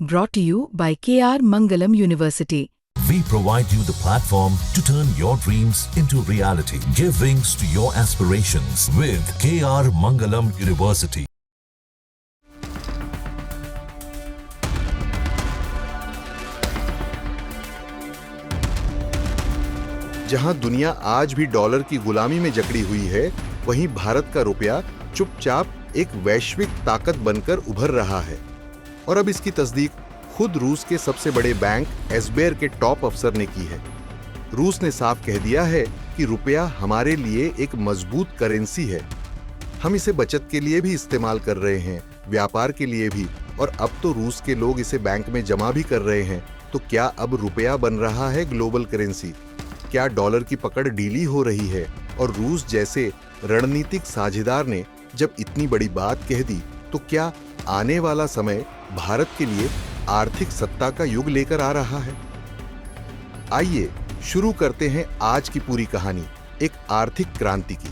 brought to you by KR Mangalam University. We provide you the platform to turn your dreams into reality. Give wings to your aspirations with KR Mangalam University. जहां दुनिया आज भी dollar की गुलामी में जकड़ी हुई है, वहीं भारत का रुपया चुपचाप एक वैश्विक ताकत बनकर उभर रहा है। और अब इसकी तस्दीक खुद रूस के सबसे बड़े बैंक एसबेर के टॉप अफसर ने की है। रूस ने साफ कह दिया है कि रुपया हमारे लिए एक मजबूत करेंसी है। हम इसे बचत के लिए भी इस्तेमाल कर रहे हैं, व्यापार के लिए भी, और अब तो रूस के लोग इसे बैंक में जमा भी कर रहे हैं। तो क्या अब रुपया बन रहा है ग्लोबल करेंसी? क्या डॉलर की पकड़ ढीली हो रही है? और रूस जैसे रणनीतिक साझेदार ने जब इतनी बड़ी बात कह दी, तो क्या आने वाला समय भारत के लिए आर्थिक सत्ता का युग लेकर आ रहा है? आइए शुरू करते हैं आज की पूरी कहानी एक आर्थिक क्रांति की।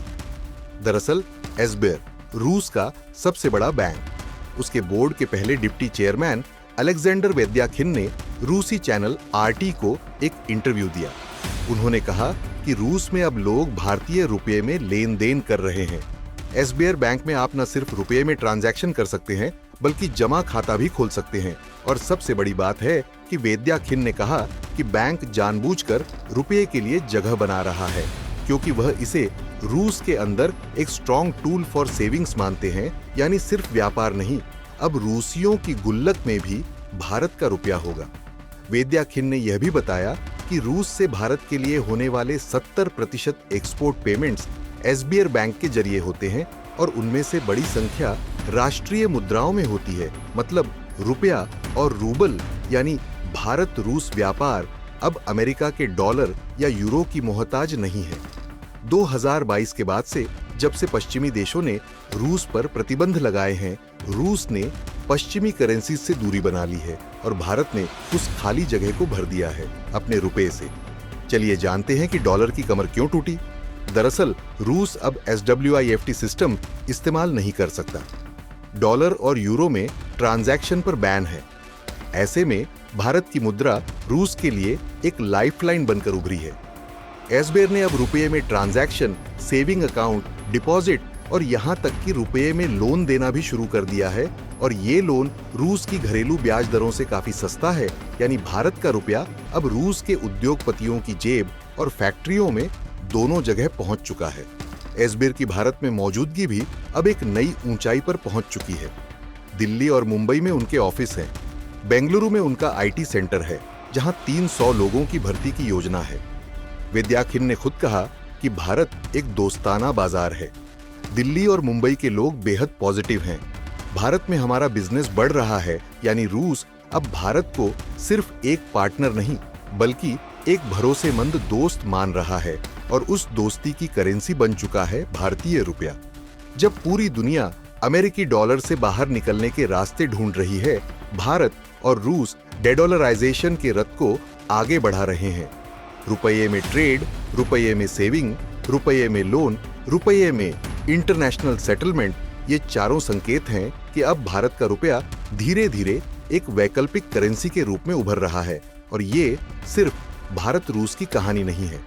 दरअसल एसबेर रूस का सबसे बड़ा बैंक। उसके बोर्ड के पहले डिप्टी चेयरमैन अलेक्जेंडर वेद्याखिन ने रूसी चैनल आरटी को एक इंटरव्यू दिया। उन्होंने कहा कि रूस में अब लोग भारतीय रुपये में लेन देन कर रहे हैं। एसबीआई बैंक में आप न सिर्फ रुपये में ट्रांजैक्शन कर सकते हैं, बल्कि जमा खाता भी खोल सकते हैं। और सबसे बड़ी बात है कि वेद्याखिन ने कहा कि बैंक जानबूझकर रुपये के लिए जगह बना रहा है, क्योंकि वह इसे रूस के अंदर एक स्ट्रॉन्ग टूल फॉर सेविंग्स मानते हैं। यानी सिर्फ व्यापार नहीं, अब रूसियों की गुल्लक में भी भारत का रुपया होगा। वेद्याखिन ने यह भी बताया कि रूस से भारत के लिए होने वाले 70% एक्सपोर्ट पेमेंट्स एसबीआई बैंक के जरिए होते हैं, और उनमें से बड़ी संख्या राष्ट्रीय मुद्राओं में होती है। मतलब रुपया और रूबल यानी भारत रूस व्यापार अब अमेरिका के डॉलर या यूरो की मोहताज नहीं है। 2022 के बाद से जब से पश्चिमी देशों ने रूस पर प्रतिबंध लगाए हैं, रूस ने पश्चिमी करेंसी से दूरी बना ली है और भारत ने उस खाली जगह को भर दिया है अपने रुपए से। चलिए जानते हैं कि डॉलर की कमर क्यों टूटी। दरअसल रूस अब SWIFT सिस्टम इस्तेमाल नहीं कर सकता। डॉलर और यूरो में ट्रांजैक्शन पर बैन है। ऐसे में भारत की मुद्रा रूस के लिए एक लाइफलाइन बनकर उभरी है। एसबीआई ने अब रुपये में ट्रांजैक्शन, सेविंग अकाउंट, डिपॉजिट और यहां तक कि रुपये में लोन देना भी शुरू कर दिया है। और ये लोन रूस की घरेलू ब्याज दरों से काफी सस्ता है। यानी भारत का रुपया अब रूस के उद्योगपतियों की जेब और फैक्ट्रियों में दोनों जगह पहुंच चुका है। एसबीआई की भारत में मौजूदगी भी अब एक नई ऊंचाई पर पहुंच चुकी है। दिल्ली और मुंबई में उनके ऑफिस हैं। बेंगलुरु में उनका IT सेंटर है, जहां 300 लोगों की भर्ती की योजना है। वेद्याखिन ने खुद कहा कि भारत एक दोस्ताना बाजार है। दिल्ली और मुंबई के लोग बेहद पॉजिटिव हैं। भारत में हमारा बिजनेस बढ़ रहा है। यानी रूस अब भारत को सिर्फ एक पार्टनर नहीं, बल्कि एक भरोसेमंद दोस्त मान रहा है, और उस दोस्ती की करेंसी बन चुका है भारतीय रुपया। जब पूरी दुनिया अमेरिकी डॉलर से बाहर निकलने के रास्ते ढूंढ रही है, भारत और रूस डेडॉलराइजेशन के रथ को आगे बढ़ा रहे हैं। रुपये में ट्रेड, रुपये में सेविंग, रुपये में लोन, रुपये में इंटरनेशनल सेटलमेंट, ये चारों संकेत हैं कि अब भारत का रुपया धीरे धीरे एक वैकल्पिक करेंसी के रूप में उभर रहा है। और ये सिर्फ भारत रूस की कहानी नहीं है।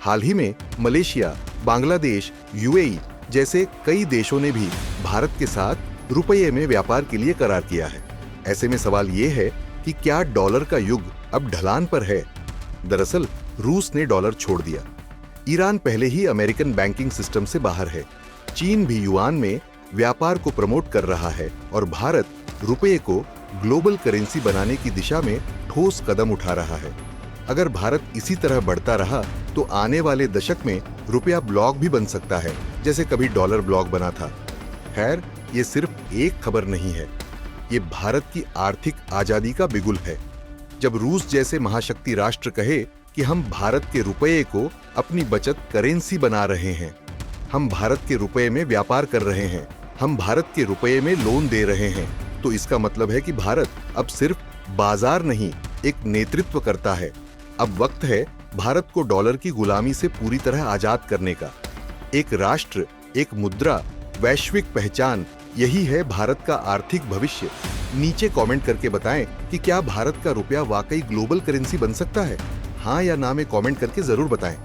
हाल ही में मलेशिया, बांग्लादेश, UAE जैसे कई देशों ने भी भारत के साथ रुपये में व्यापार के लिए करार किया है। ऐसे में सवाल ये है कि क्या डॉलर का युग अब ढलान पर है? दरअसल रूस ने डॉलर छोड़ दिया। ईरान पहले ही अमेरिकन बैंकिंग सिस्टम से बाहर है। चीन भी युआन में व्यापार को प्रमोट कर रहा है, और भारत रुपये को ग्लोबल करेंसी बनाने की दिशा में ठोस कदम उठा रहा है। अगर भारत इसी तरह बढ़ता रहा तो आने वाले दशक में रुपया ब्लॉक भी बन सकता है, जैसे कभी डॉलर ब्लॉक बना था। खैर, ये सिर्फ एक खबर नहीं है, ये भारत की आर्थिक आजादी का बिगुल है। जब रूस जैसे महाशक्ति राष्ट्र कहे कि हम भारत के रुपये को अपनी बचत करेंसी बना रहे हैं, हम भारत के रुपये में व्यापार कर रहे हैं, हम भारत के रुपये में लोन दे रहे हैं, तो इसका मतलब है कि भारत अब सिर्फ बाजार नहीं, एक नेतृत्व करता है। अब वक्त है भारत को डॉलर की गुलामी से पूरी तरह आजाद करने का। एक राष्ट्र, एक मुद्रा, वैश्विक पहचान यही है भारत का आर्थिक भविष्य। नीचे कमेंट करके बताएं कि क्या भारत का रुपया वाकई ग्लोबल करेंसी बन सकता है। हाँ या ना में कमेंट करके जरूर बताएं।